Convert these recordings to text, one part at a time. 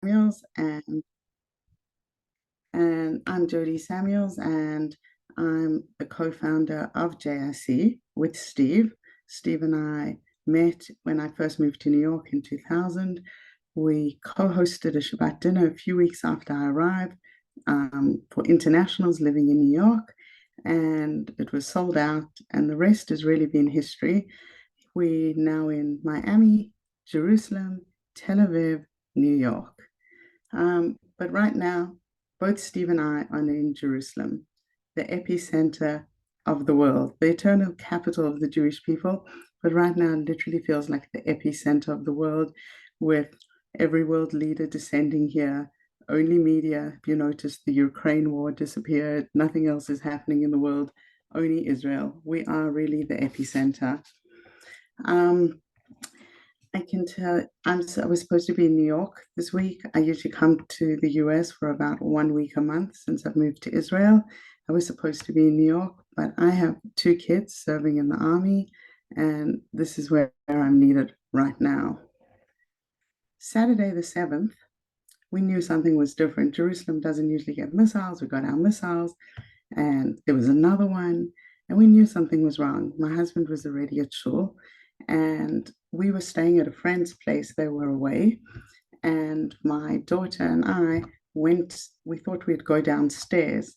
Samuels, and I'm Jodi Samuels, and I'm the co-founder of JIC with Steve. Steve and I met when I first moved to New York in 2000. We co-hosted a Shabbat dinner a few weeks after I arrived for internationals living in New York, and it was sold out, and the rest has really been history. We're now in Miami, Jerusalem, Tel Aviv, New York. But right now, both Steve and I are in Jerusalem, the epicenter of the world, the eternal capital of the Jewish people. But right now, it literally feels like the epicenter of the world, with every world leader descending here. Only media, if you notice, the Ukraine war disappeared. Nothing else is happening in the world, only Israel. We are really the epicenter. Um, I can tell I was supposed to be in New York this week. I usually come to the US for about 1 week a month since I've moved to Israel. I was supposed to be in New York, but I have two kids serving in the army, and this is where I'm needed right now. Saturday the 7th, we knew something was different. Jerusalem doesn't usually get missiles. We got our missiles, and there was another one, and we knew something was wrong. My husband was already at shul, and we were staying at a friend's place. They were away, and my daughter and I went. We thought we'd go downstairs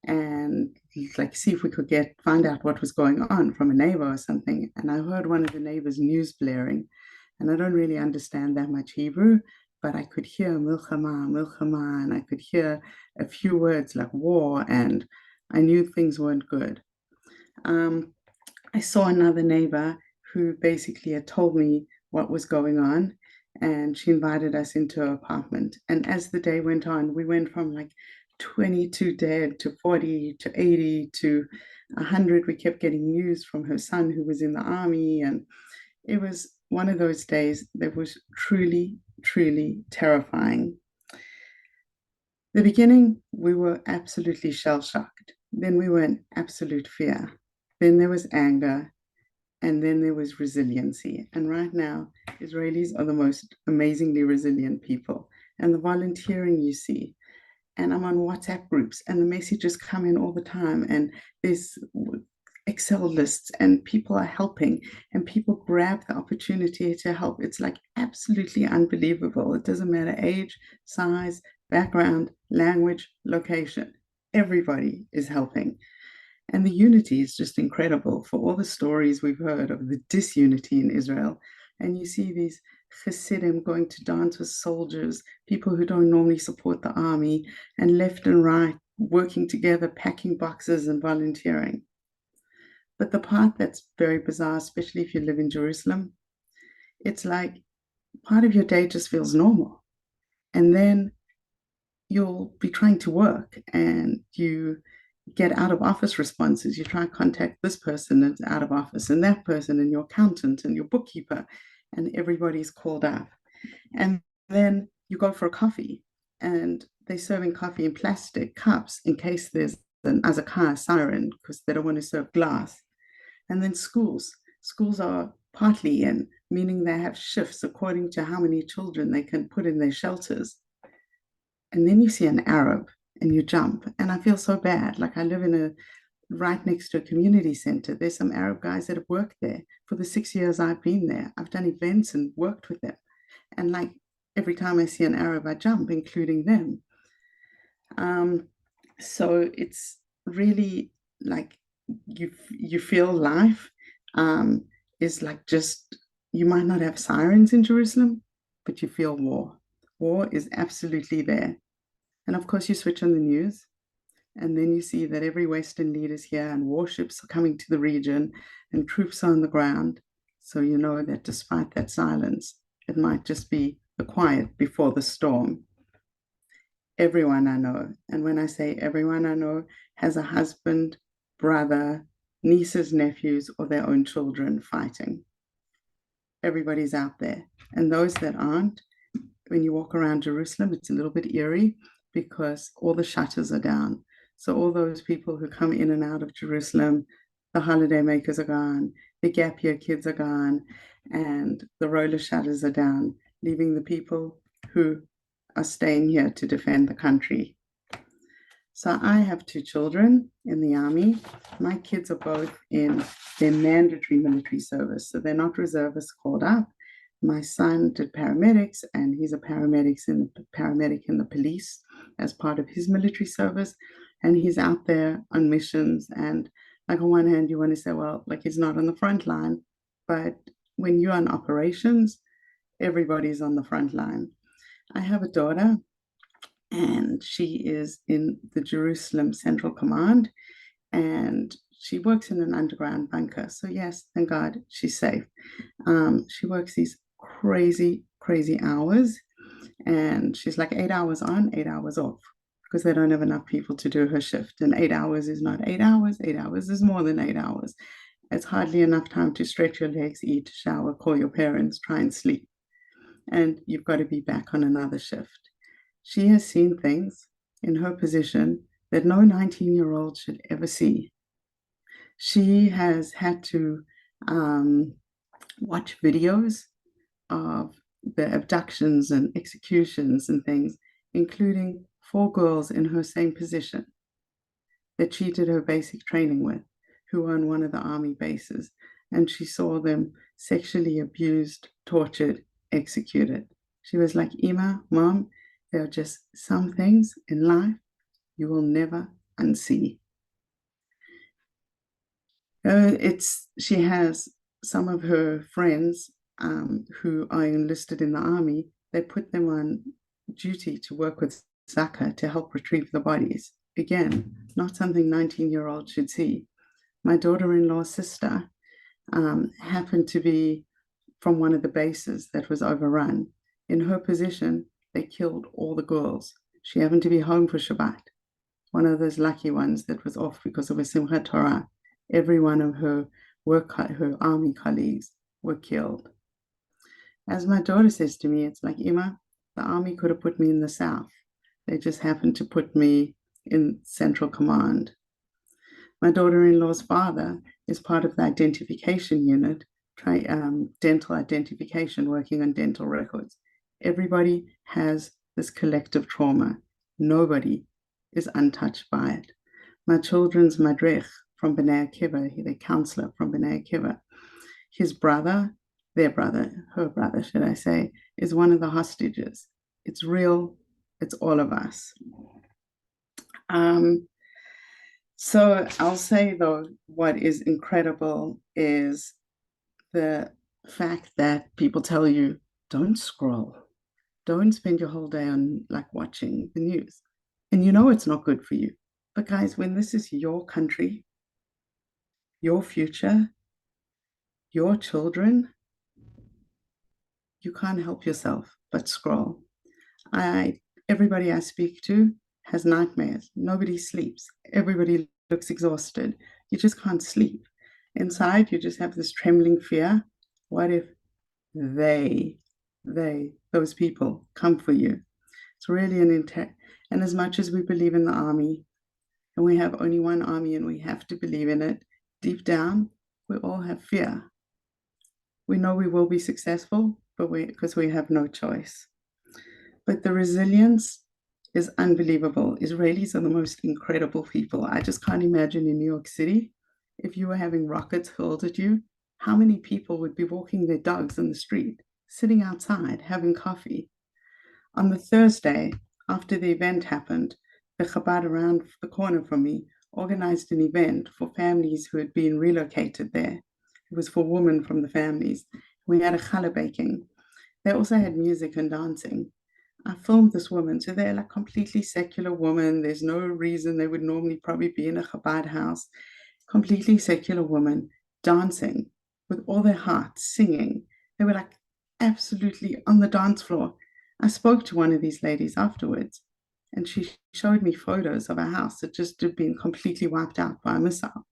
and like see if we could find out what was going on from a neighbor or something. And I heard one of the neighbors' news blaring, and I don't really understand that much Hebrew, but I could hear milchama, milchama, and I could hear a few words like war, and I knew things weren't good. I saw another neighbor who basically had told me what was going on, and she invited us into her apartment. And as the day went on, we went from like 22 dead to 40 to 80 to 100. We kept getting news from her son who was in the army, and it was one of those days that was truly, truly terrifying. The beginning, we were absolutely shell shocked. Then we were in absolute fear. Then there was anger, and then there was resiliency. And right now, Israelis are the most amazingly resilient people. And the volunteering you see, and I'm on WhatsApp groups, and the messages come in all the time, and there's Excel lists, and people are helping, and people grab the opportunity to help. It's like absolutely unbelievable. It doesn't matter age, size, background, language, location. Everybody is helping. And the unity is just incredible for all the stories we've heard of the disunity in Israel. And you see these Hasidim going to dance with soldiers, people who don't normally support the army, and left and right working together, packing boxes and volunteering. But the part that's very bizarre, especially if you live in Jerusalem, it's like part of your day just feels normal. And then you'll be trying to work and you get out of office responses. You try to contact this person that's out of office and that person and your accountant and your bookkeeper, and everybody's called up. And then you go for a coffee and they're serving coffee in plastic cups in case there's an azakah siren because they don't want to serve glass. And then schools are partly in, meaning they have shifts according to how many children they can put in their shelters. And then you see an Arab and you jump. And I feel so bad. Like I live in right next to a community center. There's some Arab guys that have worked there for the 6 years I've been there. I've done events and worked with them. And like every time I see an Arab, I jump, including them. So it's really like you feel life is like just you might not have sirens in Jerusalem, but you feel war. War is absolutely there. And of course, you switch on the news, and then you see that every Western leader is here, and warships are coming to the region, and troops are on the ground. So you know that despite that silence, it might just be the quiet before the storm. Everyone I know, and when I say everyone I know, has a husband, brother, nieces, nephews, or their own children fighting. Everybody's out there. And those that aren't, when you walk around Jerusalem, it's a little bit eerie because all the shutters are down. So all those people who come in and out of Jerusalem, the holiday makers are gone, the gap year kids are gone, and the roller shutters are down, leaving the people who are staying here to defend the country. So I have two children in the army. My kids are both in their mandatory military service, so they're not reservists called up. My son did paramedics, and he's a paramedic in the police as part of his military service, and he's out there on missions. And like on one hand, you want to say, well, like he's not on the front line, but when you're on operations, everybody's on the front line. I have a daughter, and she is in the Jerusalem Central Command, and she works in an underground bunker. So yes, thank God she's safe. She works these crazy, crazy hours, and she's like 8 hours on, 8 hours off, because they don't have enough people to do her shift. And 8 hours is not 8 hours. 8 hours is more than 8 hours. It's hardly enough time to stretch your legs, eat, shower, call your parents, try and sleep. And you've got to be back on another shift. She has seen things in her position that no 19-year-old should ever see. She has had to watch videos of the abductions and executions and things, including 4 girls in her same position that she did her basic training with, who were on one of the army bases. And she saw them sexually abused, tortured, executed. She was like, Ima, Mom, there are just some things in life you will never unsee. She has some of her friends who are enlisted in the army. They put them on duty to work with Zaka to help retrieve the bodies. Again, not something 19-year-olds should see. My daughter-in-law's sister happened to be from one of the bases that was overrun. In her position, they killed all the girls. She happened to be home for Shabbat, one of those lucky ones that was off because of a Simchat Torah. Every one of her army colleagues were killed. As my daughter says to me, it's like, Ima, the army could have put me in the south. They just happened to put me in Central Command. My daughter-in-law's father is part of the identification unit, dental identification, working on dental records. Everybody has this collective trauma. Nobody is untouched by it. My children's madrich from B'nai Akiva, the counselor from B'nai Akiva, his brother, her brother, should I say, is one of the hostages. It's real. It's all of us. So I'll say, though, what is incredible is the fact that people tell you, don't scroll. Don't spend your whole day on like watching the news. And you know it's not good for you. But guys, when this is your country, your future, your children, you can't help yourself but scroll. Everybody I speak to has nightmares. Nobody sleeps. Everybody looks exhausted. You just can't sleep. Inside, you just have this trembling fear. What if those people come for you? It's really an intent. And as much as we believe in the army, and we have only one army and we have to believe in it, deep down, we all have fear. We know we will be successful, but because we have no choice. But the resilience is unbelievable. Israelis are the most incredible people. I just can't imagine in New York City, if you were having rockets hurled at you, how many people would be walking their dogs in the street, sitting outside, having coffee. On the Thursday, after the event happened, the Chabad around the corner from me organized an event for families who had been relocated there. It was for women from the families. We had a challah baking. They also had music and dancing. I filmed this woman. So they're like completely secular woman. There's no reason they would normally probably be in a Chabad house. Completely secular woman dancing with all their hearts, singing. They were like absolutely on the dance floor. I spoke to one of these ladies afterwards, and she showed me photos of a house that just had been completely wiped out by a missile.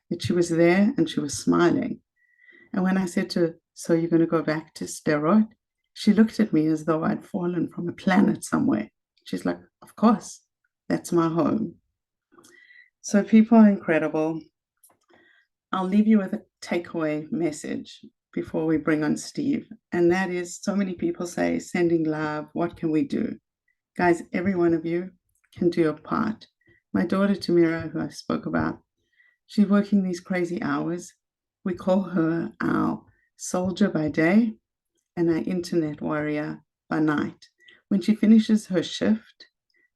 Yet she was there and she was smiling. And when I said to her, so you're going to go back to Sderot? She looked at me as though I'd fallen from a planet somewhere. She's like, of course, that's my home. So people are incredible. I'll leave you with a takeaway message before we bring on Steve. And that is, so many people say, sending love, what can we do? Guys, every one of you can do a part. My daughter Tamira, who I spoke about, she's working these crazy hours. We call her our soldier by day and our internet warrior by night. When she finishes her shift,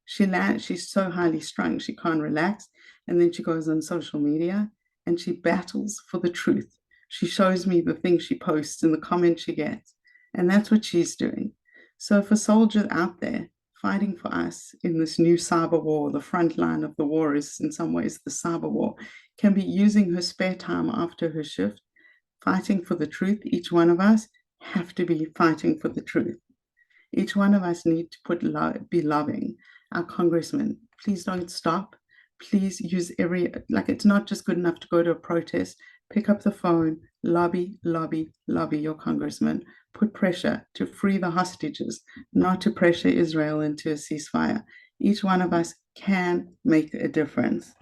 she's so highly strung, she can't relax. And then she goes on social media and she battles for the truth. She shows me the things she posts and the comments she gets. And that's what she's doing. So for soldiers out there fighting for us in this new cyber war, the front line of the war is in some ways the cyber war, can be using her spare time after her shift, fighting for the truth. Each one of us have to be fighting for the truth. Each one of us need to be loving. Our congressman, please don't stop. Please use it's not just good enough to go to a protest. Pick up the phone, lobby, lobby, lobby your congressman. Put pressure to free the hostages, not to pressure Israel into a ceasefire. Each one of us can make a difference.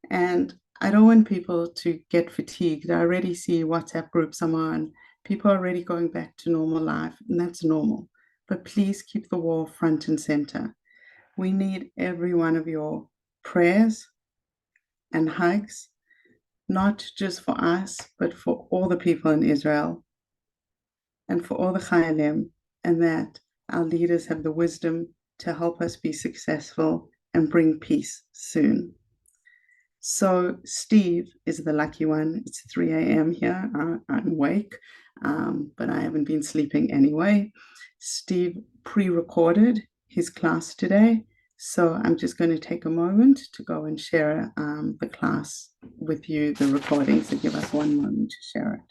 And I don't want people to get fatigued. I already see WhatsApp groups I'm on. People are already going back to normal life, and that's normal. But please keep the war front and center. We need every one of your prayers and hugs, not just for us, but for all the people in Israel and for all the Chayalim, and that our leaders have the wisdom to help us be successful and bring peace soon. So Steve is the lucky one. It's 3 a.m. here. I'm awake, but I haven't been sleeping anyway. Steve pre-recorded his class today, so I'm just going to take a moment to go and share the class with you, the recording. So give us one moment to share it.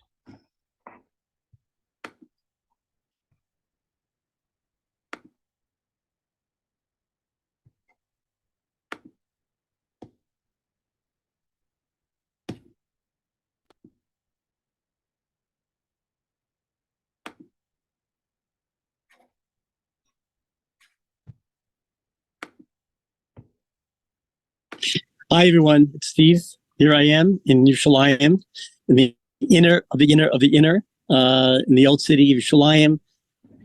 Hi, everyone. It's Steve. Here I am in Yerushalayim, in the inner of the inner of the inner, in the old city of Yerushalayim.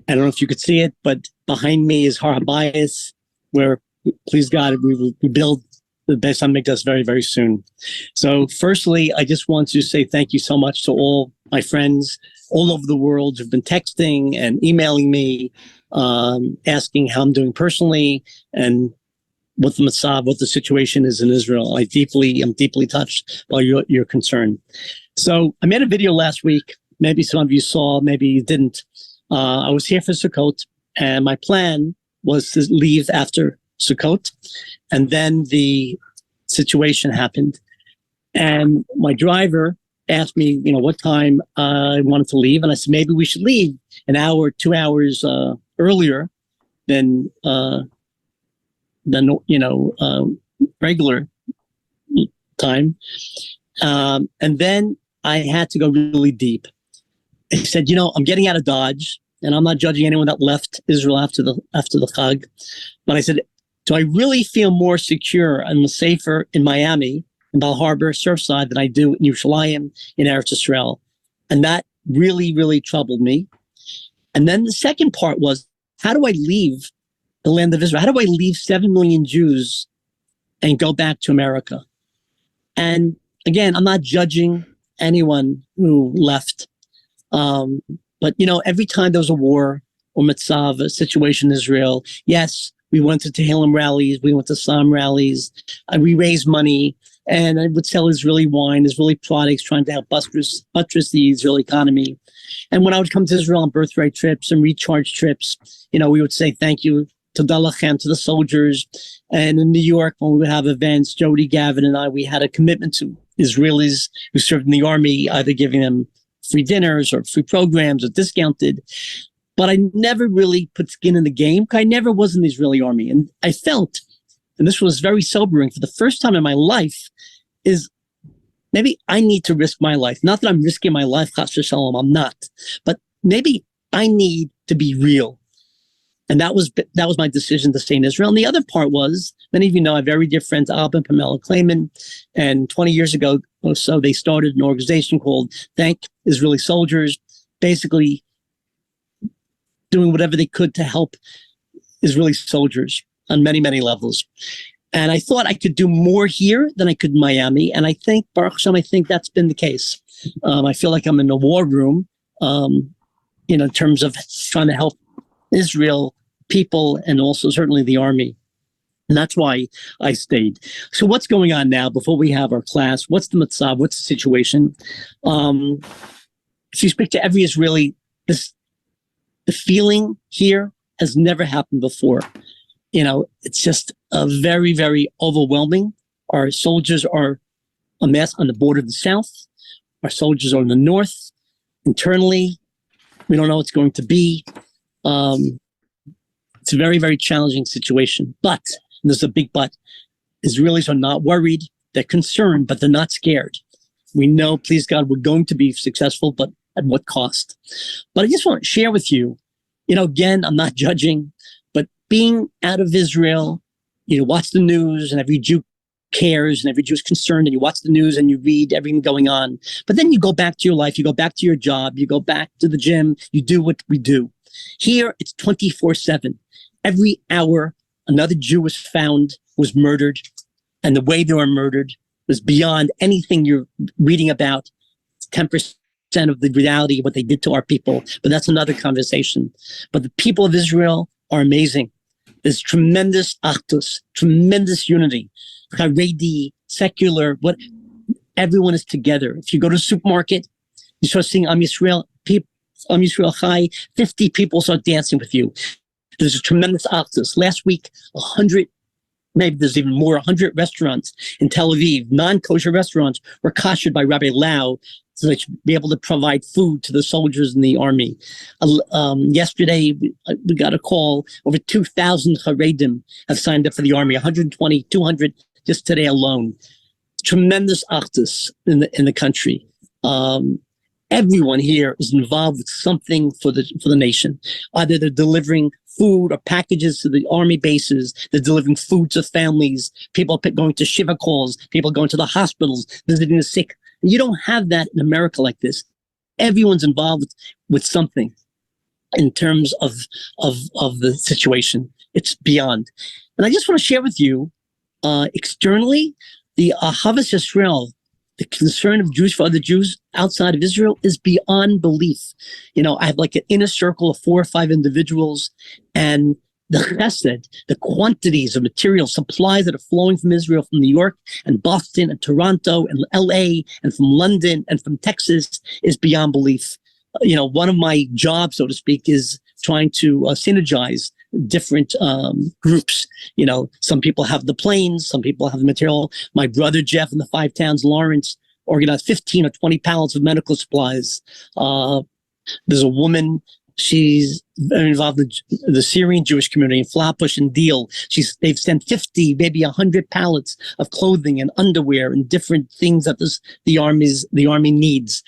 I don't know if you could see it, but behind me is Har HaBayis, where, please God, we will build the Beis HaMikdash very, very soon. So firstly, I just want to say thank you so much to all my friends all over the world who've been texting and emailing me, asking how I'm doing personally and what the Matzah, what the situation is in Israel. I'm deeply touched by your concern. So I made a video last week. Maybe some of you saw, maybe you didn't. I was here for Sukkot, and my plan was to leave after Sukkot, and then the situation happened. And my driver asked me, what time I wanted to leave, and I said maybe we should leave an hour, 2 hours earlier than regular time. And then I had to go really deep. I said, I'm getting out of Dodge, and I'm not judging anyone that left Israel after the Chag. But I said, do I really feel more secure and safer in Miami, in Bal Harbor, Surfside, than I do in Yerushalayim, in Eretz Yisrael? And that really, really troubled me. And then the second part was, how do I leave the land of Israel? How do I leave 7 million Jews and go back to America? And again, I'm not judging anyone who left. But, every time there was a war or Metzav, a situation in Israel, yes, we went to Tehillim rallies, we went to Psalm rallies, we raised money, and I would sell Israeli wine, Israeli products, trying to help buttress the Israeli economy. And when I would come to Israel on birthright trips and recharge trips, we would say thank you to Dalachem, to the soldiers. And in New York, when we would have events, Jodi, Gavin, and I, we had a commitment to Israelis who served in the army, either giving them free dinners or free programs or discounted. But I never really put skin in the game. I never was in the Israeli army. And I felt, and this was very sobering for the first time in my life, is maybe I need to risk my life. Not that I'm risking my life, chas v'shalom, I'm not. But maybe I need to be real. And that was my decision to stay in Israel. And the other part was, many of you know, I have very dear friends, Alba and Pamela Klayman. And 20 years ago or so, they started an organization called Thank Israeli Soldiers, basically doing whatever they could to help Israeli soldiers on many, many levels. And I thought I could do more here than I could in Miami. And I think, Baruch Hashem, I think that's been the case. I feel like I'm in a war room, in terms of trying to help Israel people and also certainly the army. And that's why I stayed. So what's going on now before we have our class? What's the mitzvah? What's the situation? If you speak to every Israeli, the feeling here has never happened before. It's just very, very overwhelming. Our soldiers are amassed on the border of the south. Our soldiers are in the north. Internally, we don't know what's going to be. It's a very, very challenging situation. But, and there's a big but, Israelis are not worried. They're concerned, but they're not scared. We know, please God, we're going to be successful, but at what cost? But I just want to share with you, again, I'm not judging, but being out of Israel, watch the news, and every Jew cares and every Jew is concerned, and you watch the news and you read everything going on. But then you go back to your life, you go back to your job, you go back to the gym, you do what we do. Here, it's 24/7. Every hour, another Jew was found, was murdered, and the way they were murdered was beyond anything you're reading about. It's 10% of the reality of what they did to our people, but that's another conversation. But the people of Israel are amazing. There's tremendous achdus, tremendous unity. Haredi, secular, everyone is together. If you go to the supermarket, you start seeing Am Yisrael, Am Yisrael Chai, 50 people start dancing with you. There's a tremendous achdus. Last week, 100, maybe there's even more, 100 restaurants in Tel Aviv, non-kosher restaurants, were koshered by Rabbi Lau, so they should be able to provide food to the soldiers in the army. Yesterday, we got a call. Over 2,000 Haredim have signed up for the army, 120, 200 just today alone. Tremendous achdus in the country. Everyone here is involved with something for the nation. Either they're delivering food or packages to the army bases, they're delivering food to families, people going to Shiva calls, people going to the hospitals, visiting the sick. You don't have that in America like this. Everyone's involved with something in terms of the situation. It's beyond. And I just want to share with you, externally, the Ahavas Yisrael, the concern of Jews for other Jews outside of Israel is beyond belief. I have like an inner circle of 4 or 5 individuals, and the chesed, the quantities of material supplies that are flowing from Israel, from New York and Boston and Toronto and LA and from London and from Texas is beyond belief. One of my jobs, so to speak, is trying to synergize different groups. Some people have the planes, some people have the material. My brother Jeff in the 5 towns, Lawrence, organized 15 or 20 pallets of medical supplies. There's a woman, she's very involved in the Syrian Jewish community in Flatbush and Deal. They've sent 50, maybe 100 pallets of clothing and underwear and different things that the army needs.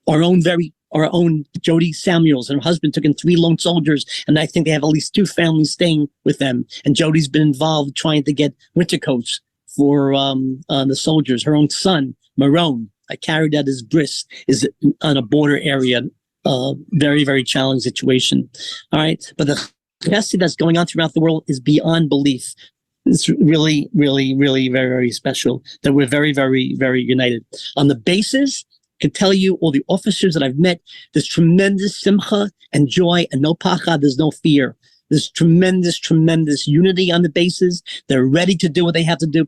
Our own Jodi Samuels and her husband took in 3 lone soldiers, and I think they have at least 2 families staying with them. And Jodi's been involved trying to get winter coats for the soldiers. Her own son, Marone, I carried at his bris, is on a border area. Very, very challenging situation. All right. But the chesed that's going on throughout the world is beyond belief. It's really, really, really very, very special that we're very, very, very united. On the basis, I can tell you, all the officers that I've met, there's tremendous simcha and joy and no pachad, there's no fear. There's tremendous, tremendous unity on the bases. They're ready to do what they have to do.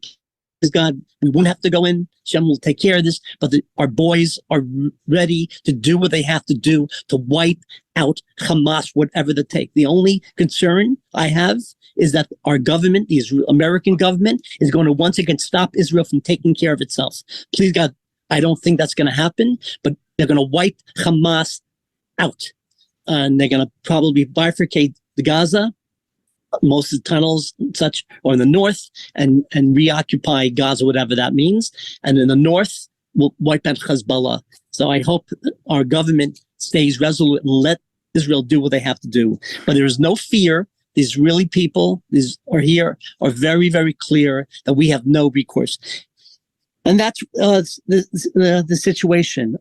Please God, we won't have to go in. Shem will take care of this, but our boys are ready to do what they have to do to wipe out Hamas, whatever they take. The only concern I have is that our government, the American government, is going to once again stop Israel from taking care of itself. Please God, I don't think that's going to happen, but they're going to wipe Hamas out. And they're going to probably bifurcate the Gaza, most of the tunnels and such, or in the north, and reoccupy Gaza, whatever that means. And in the north, we'll wipe out Hezbollah. So I hope our government stays resolute and let Israel do what they have to do. But there is no fear. These Israeli people, are very, very clear that we have no recourse. And that's the situation.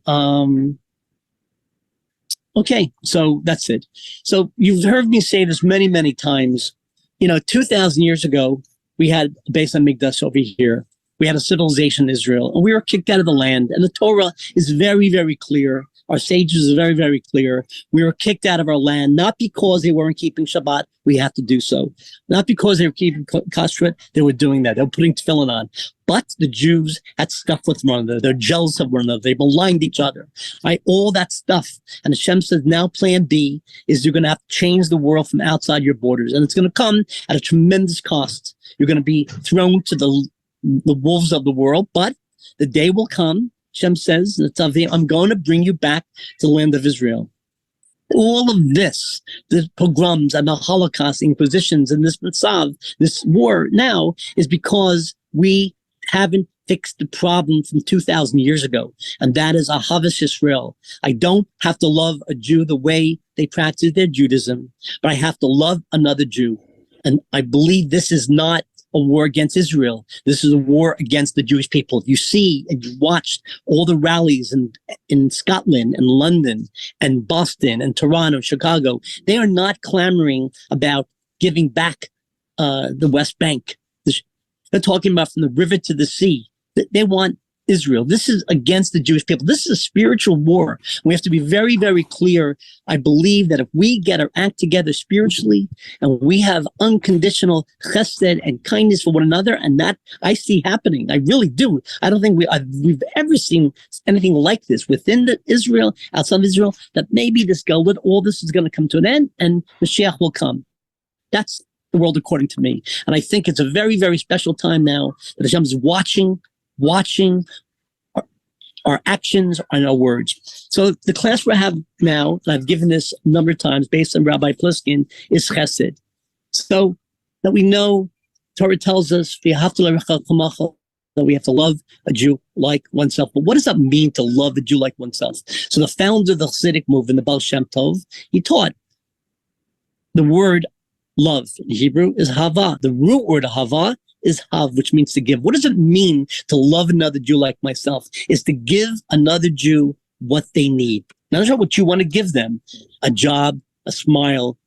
Okay, so that's it. So you've heard me say this many, many times. 2,000 years ago, we had a base on Migdash over here. We had a civilization in Israel, and we were kicked out of the land. And the Torah is very, very clear. Our sages are very, very clear. We were kicked out of our land, not because they weren't keeping Shabbat. We have to do so. Not because they were keeping kashrut. They were doing that. They were putting tefillin on. But the Jews had stuff with one another. They're jealous of one another. They maligned each other. Right? All that stuff. And Hashem says, now plan B is you're going to have to change the world from outside your borders. And it's going to come at a tremendous cost. You're going to be thrown to the wolves of the world, but the day will come, Hashem says, I'm going to bring you back to the land of Israel. All of this, the pogroms and the Holocaust, Inquisitions, and this Matzav, this war now, is because we haven't fixed the problem from 2,000 years ago, and that is Ahavas Yisrael. I don't have to love a Jew the way they practice their Judaism, but I have to love another Jew. And I believe this is not a war against Israel. This is a war against the Jewish people. You see and you watched all the rallies in Scotland and London and Boston and Toronto, Chicago. They are not clamoring about giving back the West Bank. They're talking about from the river to the sea. They want Israel. This is against the Jewish people. This is a spiritual war. We have to be very, very clear. I believe that if we get our act together spiritually and we have unconditional chesed and kindness for one another, and that I see happening. I really do. I don't think we've ever seen anything like this within Israel, outside of Israel, that maybe this Galut, all this is going to come to an end and Mashiach will come. That's the world according to me. And I think it's a very, very special time now that Hashem is watching our actions and our words. So the class we have now, and I've given this a number of times based on Rabbi Pliskin, is Chesed. So that we know, Torah tells us, that we have to love a Jew like oneself. But what does that mean to love a Jew like oneself? So the founder of the Hasidic movement, the Baal Shem Tov, he taught the word love in Hebrew is hava. The root word hava is hav, which means to give. What does it mean to love another Jew like myself? Is to give another Jew what they need. Not sure what you want to give them. A job, a smile,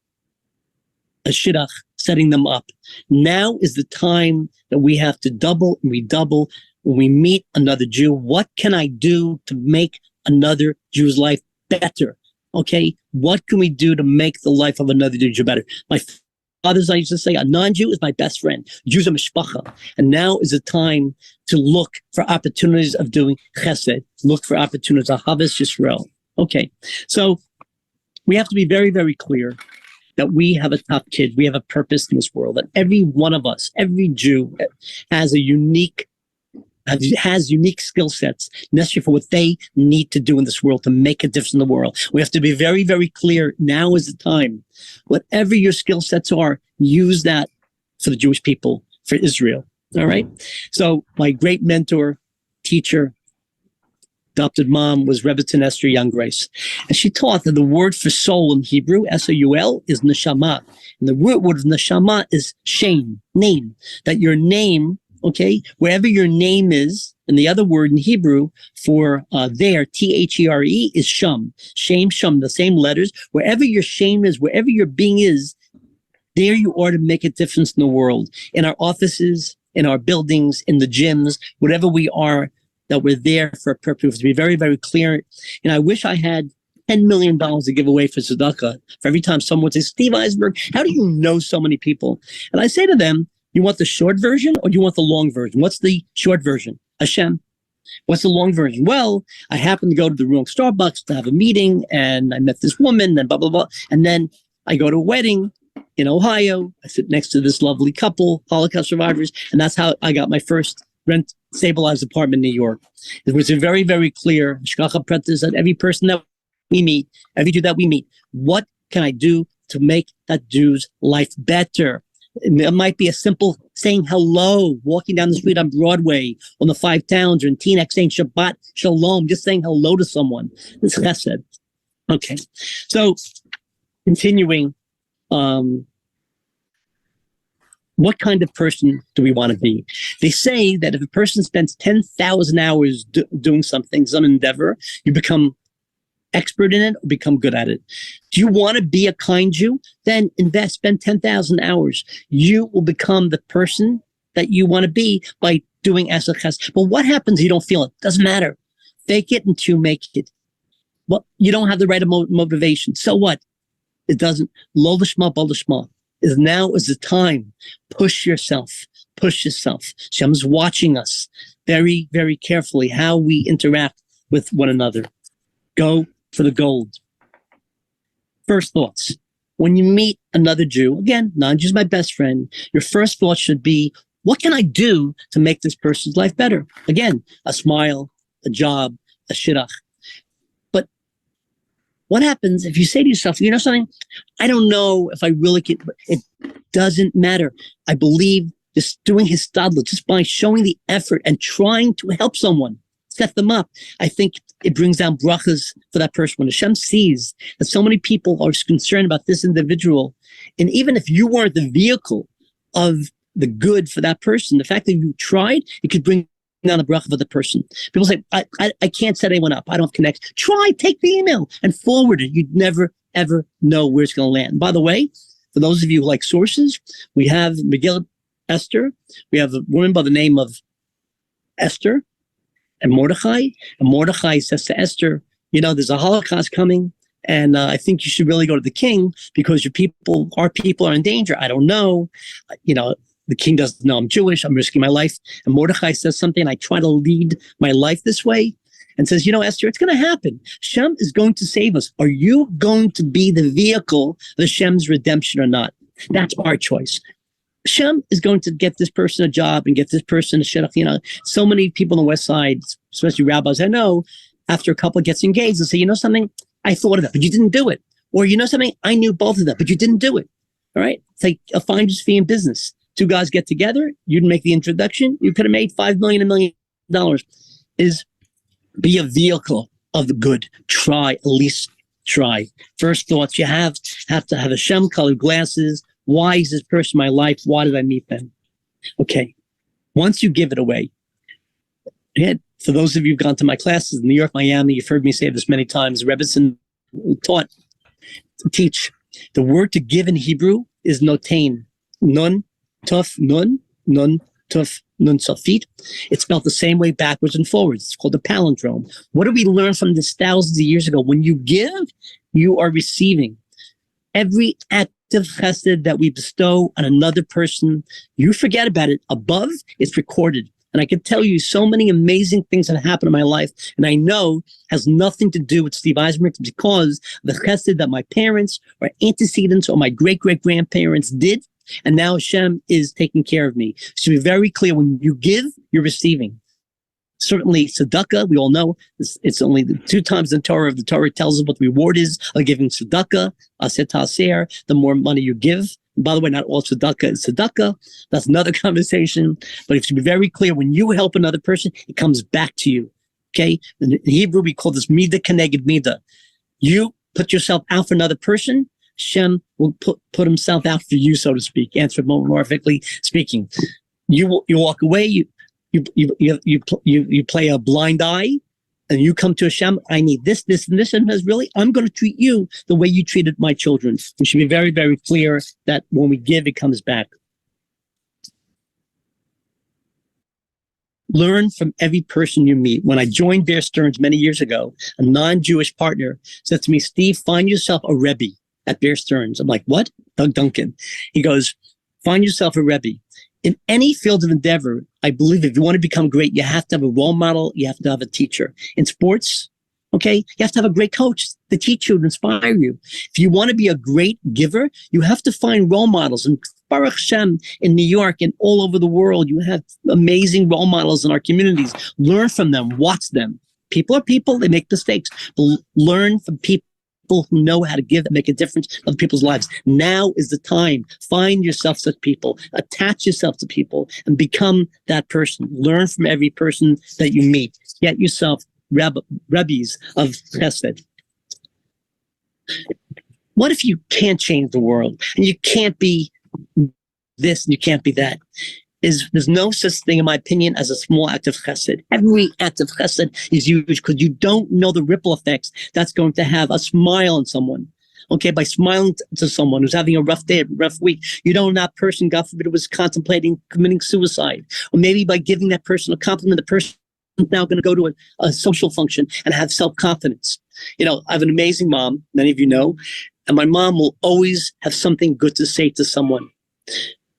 a shidduch, setting them up. Now is the time that we have to double and redouble when we meet another Jew. What can I do to make another Jew's life better? Okay, what can we do to make the life of another Jew better? My fathers, I used to say, a non-Jew is my best friend. Jews are mishpacha. And now is the time to look for opportunities of doing chesed, look for opportunities of Ahavas Yisrael. Okay, so we have to be very, very clear that we have a top kid. We have a purpose in this world. That every one of us, every Jew, has unique skill sets necessary for what they need to do in this world to make a difference in the world. We have to be very, very clear. Now is the time. Whatever your skill sets are, use that for the Jewish people, for Israel. All right. So my great mentor, teacher, adopted mom was Rebbetzin Esther Young Grace. And she taught that the word for soul in Hebrew, S-O-U-L, is neshama. And the root word of neshama is shem, name. That your name, okay, wherever your name is, and the other word in Hebrew for there, T-H-E-R-E, is shum. Shem, shum, the same letters. Wherever your shame is, wherever your being is, there you are to make a difference in the world. In our offices, in our buildings, in the gyms, whatever we are, that we're there for a purpose. To be very, very clear. And I wish I had $10 million to give away for tzedakah. For every time someone says, Steve Eisenberg, how do you know so many people? And I say to them, you want the short version or do you want the long version? What's the short version? Hashem. What's the long version? Well, I happened to go to the wrong Starbucks to have a meeting and I met this woman and blah, blah, blah. And then I go to a wedding in Ohio. I sit next to this lovely couple, Holocaust survivors. And that's how I got my first rent stabilized apartment in New York. It was a very, very clear shkacha practice that every person that we meet, every Jew that we meet, what can I do to make that Jew's life better? It might be a simple saying hello, walking down the street on Broadway, on the Five Towns, or in Teaneck saying Shabbat Shalom, just saying hello to someone. It's chesed. Okay, so continuing, what kind of person do we want to be? They say that if a person spends 10,000 hours doing something, some endeavor, you become expert in it or become good at it. Do you want to be a kind Jew? Then spend 10,000 hours. You will become the person that you want to be by doing Asa Chesed. But what happens if you don't feel it? Doesn't matter. Fake it until you make it. Well, you don't have the right motivation. So what? It doesn't. Lo l'shma, bo l'shma. Now is the time. Push yourself. Push yourself. Shem's watching us very, very carefully how we interact with one another. Go for the gold. First thoughts. When you meet another Jew, again, non-Jew is my best friend, your first thought should be, what can I do to make this person's life better? Again, a smile, a job, a shidduch. But what happens if you say to yourself, you know something? I don't know if I really can. It doesn't matter. I believe just doing his stadla, just by showing the effort and trying to help someone, set them up. I think it brings down brachas for that person. When Hashem sees that so many people are concerned about this individual, and even if you weren't the vehicle of the good for that person, the fact that you tried, it could bring down the bracha for the person. People say, I can't set anyone up. I don't have connect. Try, take the email and forward it. You'd never, ever know where it's going to land. By the way, for those of you who like sources, we have Megillah Esther. We have a woman by the name of Esther and Mordechai. And Mordechai says to Esther, you know, there's a Holocaust coming, and I think you should really go to the king because our people are in danger. I don't know. You know, the king doesn't know I'm Jewish. I'm risking my life. And Mordechai says something. I try to lead my life this way and says, you know, Esther, it's going to happen. Shem is going to save us. Are you going to be the vehicle of Hashem's redemption or not? That's our choice. Shem is going to get this person a job and get this person a shidduch. You know, so many people on the West Side, especially rabbis I know, after a couple gets engaged, they'll say, you know something? I thought of that, but you didn't do it. Or you know something? I knew both of them, but you didn't do it. All right? It's like a finder's fee in business. Two guys get together, you'd make the introduction, you could have made $5 million, $1 million. Is be a vehicle of the good. Try, at least try. First thoughts, you have to have Hashem colored glasses. Why is this person in my life? Why did I meet them? Okay. Once you give it away, for those of you who've gone to my classes in New York, Miami, you've heard me say this many times. Rebbetzin taught to teach. The word to give in Hebrew is notain. Nun, tuf, nun, tuf, nun, safit. It's spelled the same way backwards and forwards. It's called a palindrome. What did we learn from this thousands of years ago? When you give, you are receiving. Every act of chesed that we bestow on another person, you forget about it. Above, it's recorded. And I can tell you so many amazing things that happened in my life. And I know has nothing to do with Steve Eisenberg because the chesed that my parents or antecedents or my great-great-grandparents did. And now Hashem is taking care of me. So be very clear, when you give, you're receiving. Certainly, tzedakah, we all know, it's only the 2 times in Torah. The Torah tells us what the reward is of giving tzedakah, aset ta'aser, the more money you give. And by the way, not all tzedakah is tzedakah. That's another conversation. But if you be very clear, when you help another person, it comes back to you. Okay? In Hebrew, we call this midah keneged midah. You put yourself out for another person, Shem will put himself out for you, so to speak, anthropomorphically speaking. You walk away, you play a blind eye, and you come to Hashem, I need this, this, and this, and says, really, I'm going to treat you the way you treated my children. We should be very, very clear that when we give, it comes back. Learn from every person you meet. When I joined Bear Stearns many years ago, a non-Jewish partner said to me, Steve, find yourself a Rebbe at Bear Stearns. I'm like, what? Doug Duncan. He goes, find yourself a Rebbe. In any field of endeavor, I believe if you want to become great, you have to have a role model. You have to have a teacher. In sports, okay, you have to have a great coach to teach you, to inspire you. If you want to be a great giver, you have to find role models. And Baruch Hashem, in New York and all over the world, you have amazing role models in our communities. Learn from them. Watch them. People are people. They make mistakes. But learn from people who know how to give and make a difference in other people's lives. Now is the time. Find yourself such people. Attach yourself to people and become that person. Learn from every person that you meet. Get yourself Rebbe's of Chesed. What if you can't change the world and you can't be this and you can't be that? is there's no such thing, in my opinion, as a small act of chesed. Every act of chesed is huge because you don't know the ripple effects that's going to have. A smile on someone. Okay, by smiling to someone who's having a rough day, a rough week, you don't know that person, God forbid, was contemplating committing suicide. Or maybe by giving that person a compliment, the person is now going to go to a social function and have self-confidence. You know, I have an amazing mom, many of you know, and my mom will always have something good to say to someone.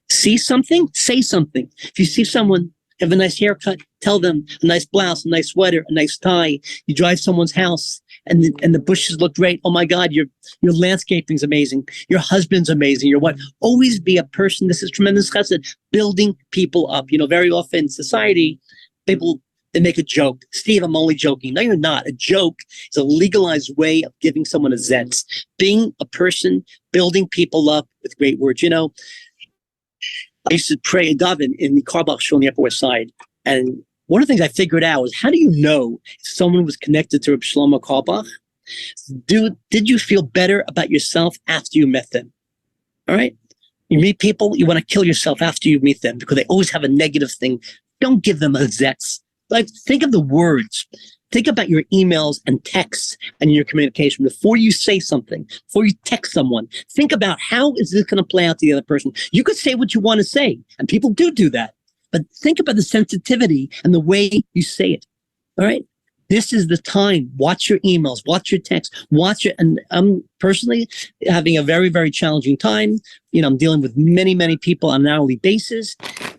See something, say something. If you see someone have a nice haircut, tell them a nice blouse, a nice sweater, a nice tie. You drive someone's house and the bushes look great. Oh my God, your landscaping's amazing. Your husband's amazing. Your wife. Always be a person. This is tremendous chesed, building people up. You know, very often in society, people, they make a joke. Steve, I'm only joking. No, you're not. A joke is a legalized way of giving someone a zetz. Being a person, building people up with great words. You know, I used to pray a daven in the Karbach Shul on the Upper West Side. And one of the things I figured out was, how do you know if someone was connected to Reb Shlomo Karbach? Did you feel better about yourself after you met them? All right? You meet people, you want to kill yourself after you meet them because they always have a negative thing. Don't give them a zetz. Like, think of the words. Think about your emails and texts and your communication before you say something, before you text someone. Think about, how is this going to play out to the other person? You could say what you want to say, and people do that. But think about the sensitivity and the way you say it. All right? This is the time. Watch your emails, watch your texts, watch it. And I'm personally having a very, very challenging time. You know, I'm dealing with many, many people on an hourly basis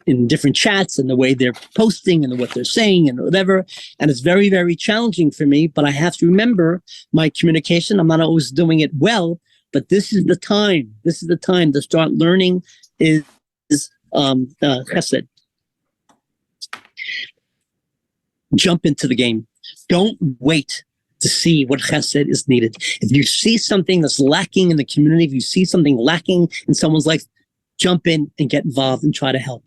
in different chats and the way they're posting and what they're saying and whatever. And it's very, very challenging for me, but I have to remember my communication. I'm not always doing it well, but this is the time. This is the time to start learning is chesed. Jump into the game. Don't wait to see what chesed is needed. If you see something that's lacking in the community, if you see something lacking in someone's life, jump in and get involved and try to help.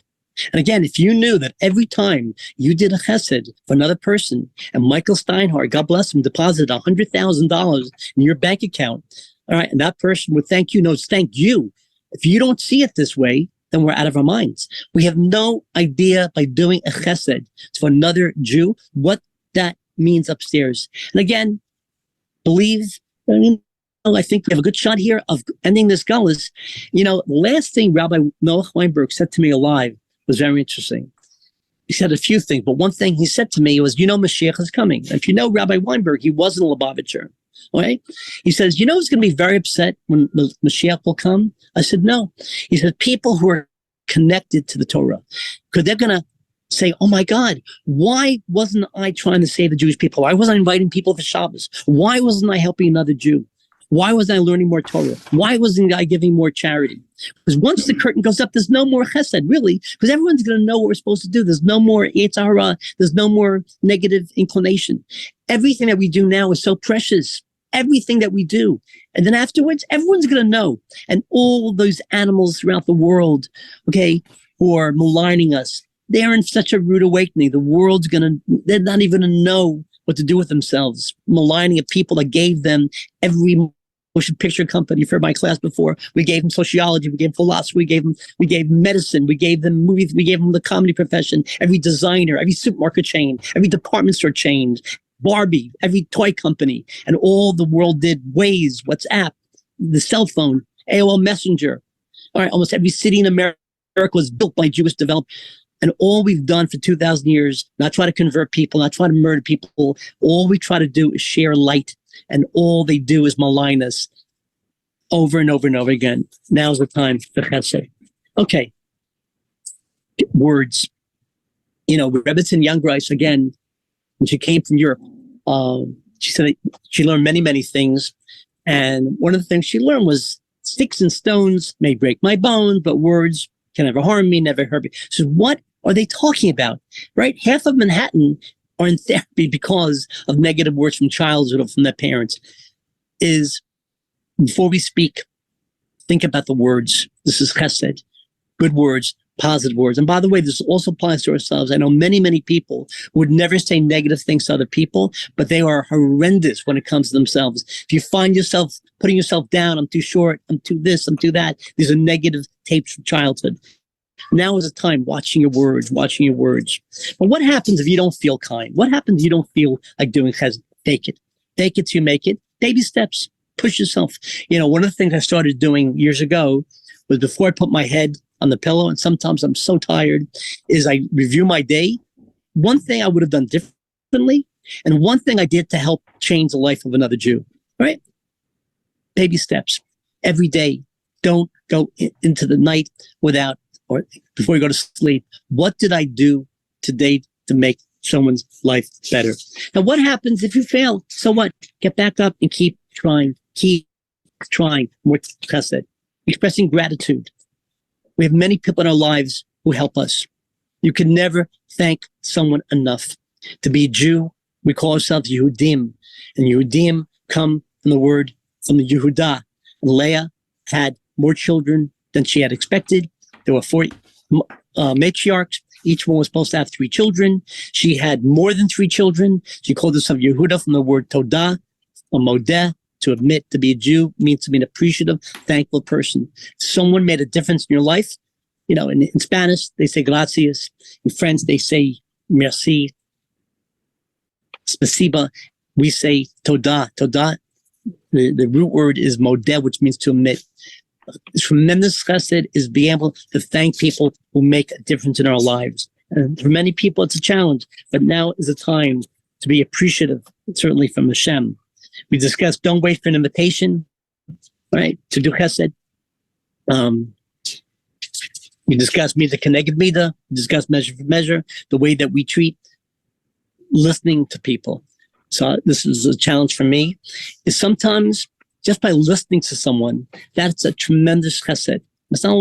And again, if you knew that every time you did a chesed for another person and Michael Steinhardt, God bless him, deposited $100,000 in your bank account, all right, and that person would thank you, knows thank you. If you don't see it this way, then we're out of our minds. We have no idea by doing a chesed for another Jew what that means upstairs. And again, I think we have a good shot here of ending this gullus. You know, last thing Rabbi Noah Weinberg said to me alive was very interesting. He said a few things, but one thing he said to me was, you know, Mashiach is coming. If you know Rabbi Weinberg, he wasn't a Lubavitcher. Right? He says, you know who's going to be very upset when the Mashiach will come? I said, no. He said, people who are connected to the Torah, because they're going to say, oh my God, why wasn't I trying to save the Jewish people? Why wasn't I inviting people for Shabbos? Why wasn't I helping another Jew? Why wasn't I learning more Torah? Why wasn't I giving more charity? Because once the curtain goes up, there's no more chesed, really, because everyone's going to know what we're supposed to do. There's no more yetzer hara. There's no more negative inclination. Everything that we do now is so precious. Everything that we do. And then afterwards, everyone's going to know. And all those animals throughout the world, okay, who are maligning us, they're in such a rude awakening. The world's they're not even going to know what to do with themselves. Maligning of people that gave them every motion picture company for my class before. We gave them sociology, we gave them philosophy, we gave them medicine, we gave them movies, we gave them the comedy profession, every designer, every supermarket chain, every department store chain, Barbie, every toy company, and all the world did. Waze, WhatsApp, the cell phone, AOL Messenger. All right, almost every city in America was built by Jewish developers. And all we've done for 2,000 years, not try to convert people, not try to murder people. All we try to do is share light. And all they do is malign us over and over and over again. Now's the time for chesed. Okay. Words. You know, Rebbetzin Youngreis, again, when she came from Europe, she said she learned many, many things. And one of the things she learned was sticks and stones may break my bones, but words can never harm me, never hurt me. So what are they talking about? Right? Half of Manhattan are in therapy because of negative words from childhood or from their parents. Is before we speak, think about the words. This is chesed. Good words, positive words. And by the way, this also applies to ourselves. I know many, many people would never say negative things to other people, but they are horrendous when it comes to themselves. If you find yourself putting yourself down, I'm too short, I'm too this, I'm too that, these are negative tapes from childhood. Now is the time watching your words. But what happens if you don't feel kind? What happens if you don't feel like doing chesed? Take it. Take it till you make it. Baby steps. Push yourself. One of the things I started doing years ago was before I put my head on the pillow, and sometimes I'm so tired, is I review my day. One thing I would have done differently, and one thing I did to help change the life of another Jew, right? Baby steps. Every day. Don't go into the night without, or before you go to sleep, what did I do today to make someone's life better? Now, what happens if you fail? So what? Get back up and keep trying. Keep trying. More chesed. Expressing gratitude. We have many people in our lives who help us. You can never thank someone enough. To be a Jew, we call ourselves Yehudim. And Yehudim come from the word, from the Yehudah. And Leah had more children than she had expected. There were 4 matriarchs. Each one was supposed to have 3 children. She had more than 3 children. She called herself Yehuda from the word Todah, or Modeh. To admit to be a Jew means to be an appreciative, thankful person. Someone made a difference in your life. In Spanish, they say gracias. In French, they say merci. Spasiba. We say Todah. Todah. The root word is modeh, which means to admit. Tremendous chesed is being able to thank people who make a difference in our lives. And for many people, it's a challenge, but now is a time to be appreciative, certainly from Hashem. We discussed, don't wait for an invitation, right, to do chesed. We discussed mida keneged mida. We discussed measure for measure, the way that we treat listening to people. So this is a challenge for me, is sometimes just by listening to someone, that's a tremendous chesed. It's not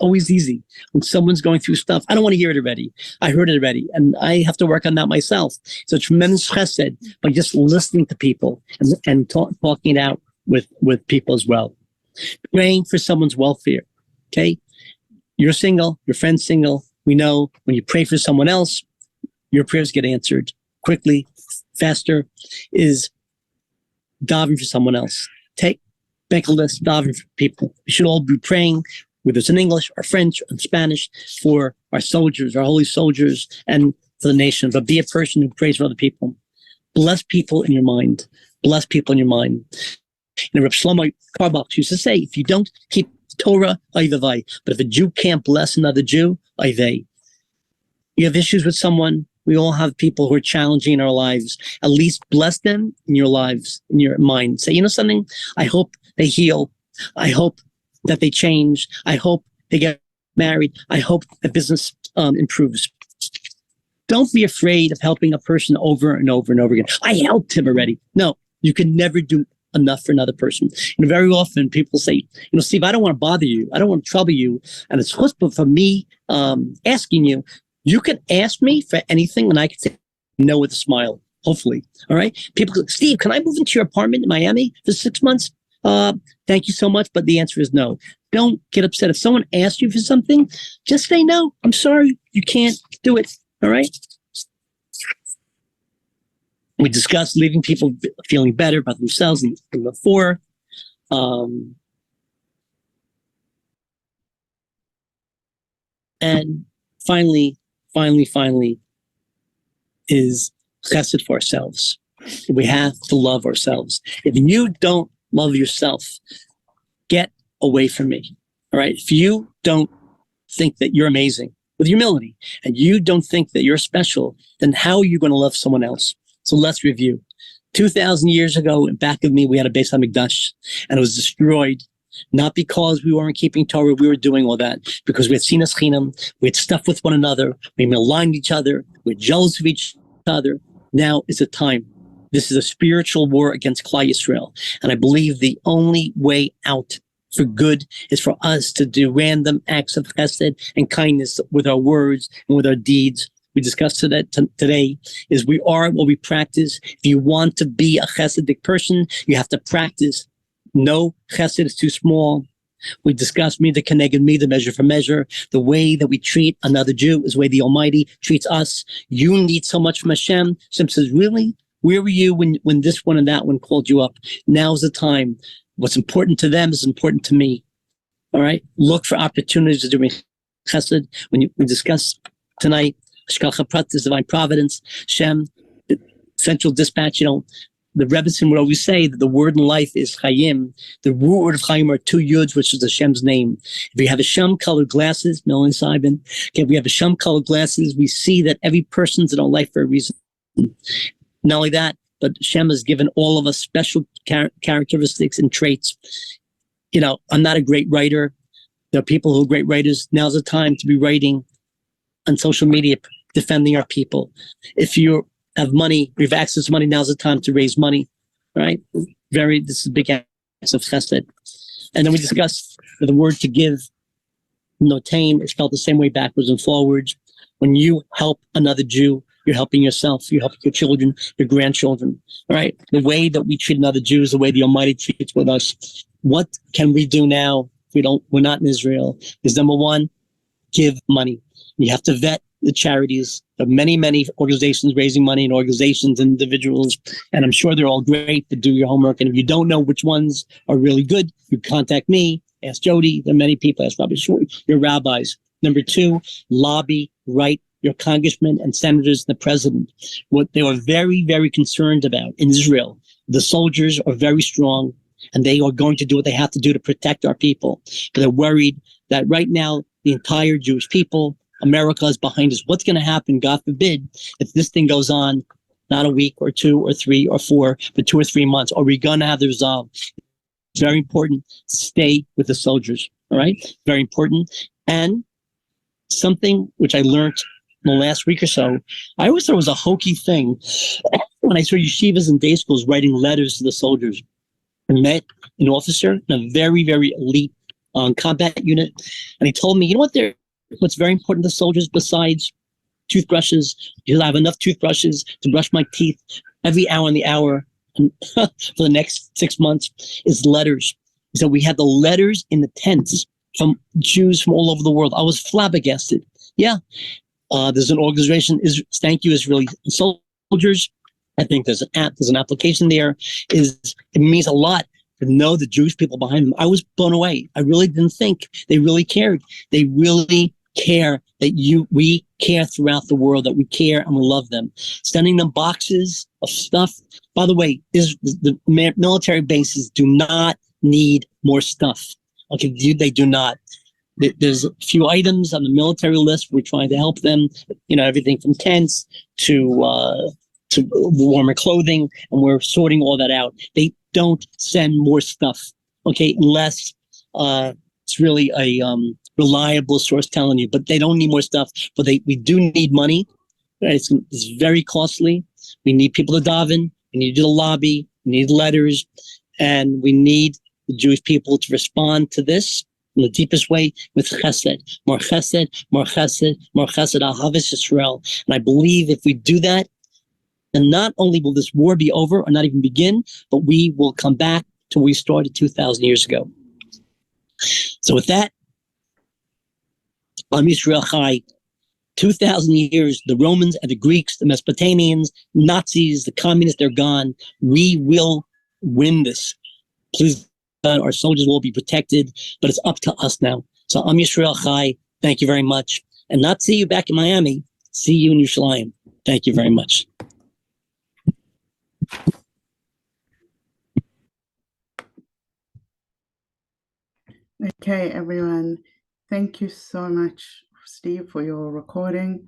always easy. When someone's going through stuff, I don't want to hear it already. I heard it already, and I have to work on that myself. It's a tremendous chesed by just listening to people and talking it out with people as well. Praying for someone's welfare, okay? You're single, your friend's single. We know when you pray for someone else, your prayers get answered quickly, faster, is daven for someone else. Make a list, daven for people. We should all be praying, whether it's in English or French or Spanish, for our soldiers, our holy soldiers, and for the nation. But be a person who prays for other people. Bless people in your mind. Bless people in your mind. Reb Shlomo Carlebach used to say, if you don't keep Torah, oivavai. But if a Jew can't bless another Jew, oivei. You have issues with someone. We all have people who are challenging in our lives. At least bless them in your lives, in your mind. Say, something? I hope they heal. I hope that they change. I hope they get married. I hope that business improves. Don't be afraid of helping a person over and over and over again. I helped him already. No, you can never do enough for another person. Very often people say, Steve, I don't want to bother you. I don't want to trouble you. And it's chutzpah for me asking you. You can ask me for anything and I can say no with a smile, hopefully. All right. People go, Steve, can I move into your apartment in Miami for 6 months? Thank you so much. But the answer is no. Don't get upset. If someone asks you for something, just say no. I'm sorry. You can't do it. All right. We discussed leaving people feeling better about themselves than before. And finally, is chesed for ourselves. We have to love ourselves. If you don't love yourself, get away from me. All right. If you don't think that you're amazing with humility and you don't think that you're special, then how are you going to love someone else? So let's review. 2,000 years ago, in back of me, we had a Beis HaMikdash, and it was destroyed. Not because we weren't keeping Torah, we were doing all that, because we had sinas chinam, we had stuff with one another, we maligned each other, we were jealous of each other. Now is the time. This is a spiritual war against Klal Yisrael. And I believe the only way out for good is for us to do random acts of chesed and kindness with our words and with our deeds. We discussed today is we are what we practice. If you want to be a chesedic person, you have to practice. No chesed is too small. We discussed mida keneged mida, measure for measure. The way that we treat another Jew is the way the Almighty treats us. You need so much from Hashem. Hashem says, really? Where were you when this one and that one called you up? Now's the time. What's important to them is important to me. All right. Look for opportunities to do chesed. When we discuss tonight, Shkacha Pratis, divine providence, Shem, the central dispatch, the Rebbetzin would always say that the word in life is Chayim. The root word of Chayim are two Yuds, which is Hashem's name. If you have Hashem-colored glasses, Melanie Simon, okay, if we have Hashem-colored glasses, we see that every person's in our life for a reason. Not only that, but Hashem has given all of us special characteristics and traits. I'm not a great writer. There are people who are great writers. Now's the time to be writing on social media, defending our people. If you have money, you have access to money, now's the time to raise money, right? This is a big act of chesed. And then we discussed the word to give, notain, is spelled the same way backwards and forwards. When you help another Jew, you're helping yourself, you're helping your children, your grandchildren, right? The way that we treat another Jew is the way the Almighty treats with us. What can we do now? We're not in Israel. Is number one, give money. You have to vet the charities. There are many, many organizations raising money, and organizations and individuals, and I'm sure they're all great to do your homework. And if you don't know which ones are really good, you contact me, ask Jodi. There are many people, ask Rabbi Shur, your rabbis. Number two, lobby, write your congressmen and senators, the president. What they are very, very concerned about in Israel, the soldiers are very strong, and they are going to do what they have to do to protect our people. But they're worried that right now, the entire Jewish people, America is behind us. What's going to happen, God forbid, if this thing goes on, not a week or 2 or 3 or 4, but 2 or 3 months? Are we going to have the resolve? It's very important. Stay with the soldiers, all right? Very important. And something which I learned in the last week or so, I always thought it was a hokey thing when I saw yeshivas and day schools writing letters to the soldiers. I met an officer in a very, very elite combat unit, and he told me, what's very important to soldiers besides toothbrushes, because I have enough toothbrushes to brush my teeth every hour on the hour for the next 6 months, is letters. So we had the letters in the tents from Jews from all over the world. I was flabbergasted. Yeah. There's an organization, Thank You Israeli Soldiers. I think there's an application there. It means a lot to know the Jewish people behind them. I was blown away. I really didn't think they really cared. They really care that we care throughout the world, that we care and we love them. Sending them boxes of stuff. By the way, the military bases do not need more stuff. Okay, they do not. There's a few items on the military list. We're trying to help them, everything from tents to warmer clothing, and we're sorting all that out. They don't send more stuff, okay, unless it's really a reliable source telling you, but they don't need more stuff. But we do need money. Right? It's very costly. We need people to daven. We need to do the lobby. We need letters, and we need the Jewish people to respond to this in the deepest way with chesed. More chesed, more chesed, more chesed, ahavas Yisrael. And I believe if we do that, then not only will this war be over or not even begin, but we will come back to where we started 2,000 years ago. So with that, Am Yisrael Chai, 2,000 years, the Romans and the Greeks, the Mesopotamians, Nazis, the communists, they're gone. We will win this. Please, our soldiers will be protected, but it's up to us now. So Am Yisrael Chai, thank you very much. And not see you back in Miami, see you in Yerushalayim. Thank you very much. Okay, everyone. Thank you so much, Steve, for your recording.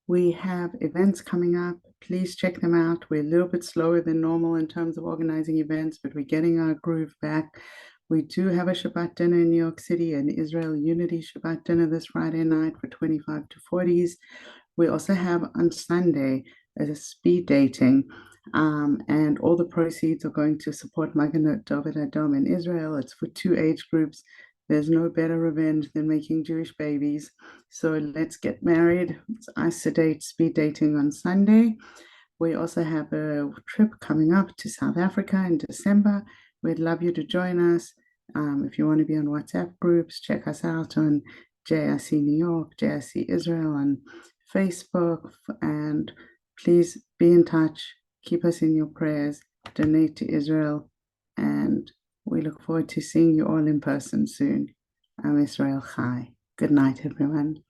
We have events coming up. Please check them out. We're a little bit slower than normal in terms of organizing events, but we're getting our groove back. We do have a Shabbat dinner in New York City, an Israel Unity Shabbat dinner this Friday night for 25 to 40s. We also have on Sunday a speed dating, and all the proceeds are going to support Magen David Adom in Israel. It's for 2 age groups. There's no better revenge than making Jewish babies. So let's get married. It's Sedate speed dating on Sunday. We also have a trip coming up to South Africa in December. We'd love you to join us. If you want to be on WhatsApp groups, check us out on JIC New York, JIC Israel on Facebook. And please be in touch. Keep us in your prayers. Donate to Israel. And we look forward to seeing you all in person soon. Am Israel Chai. Good night, everyone.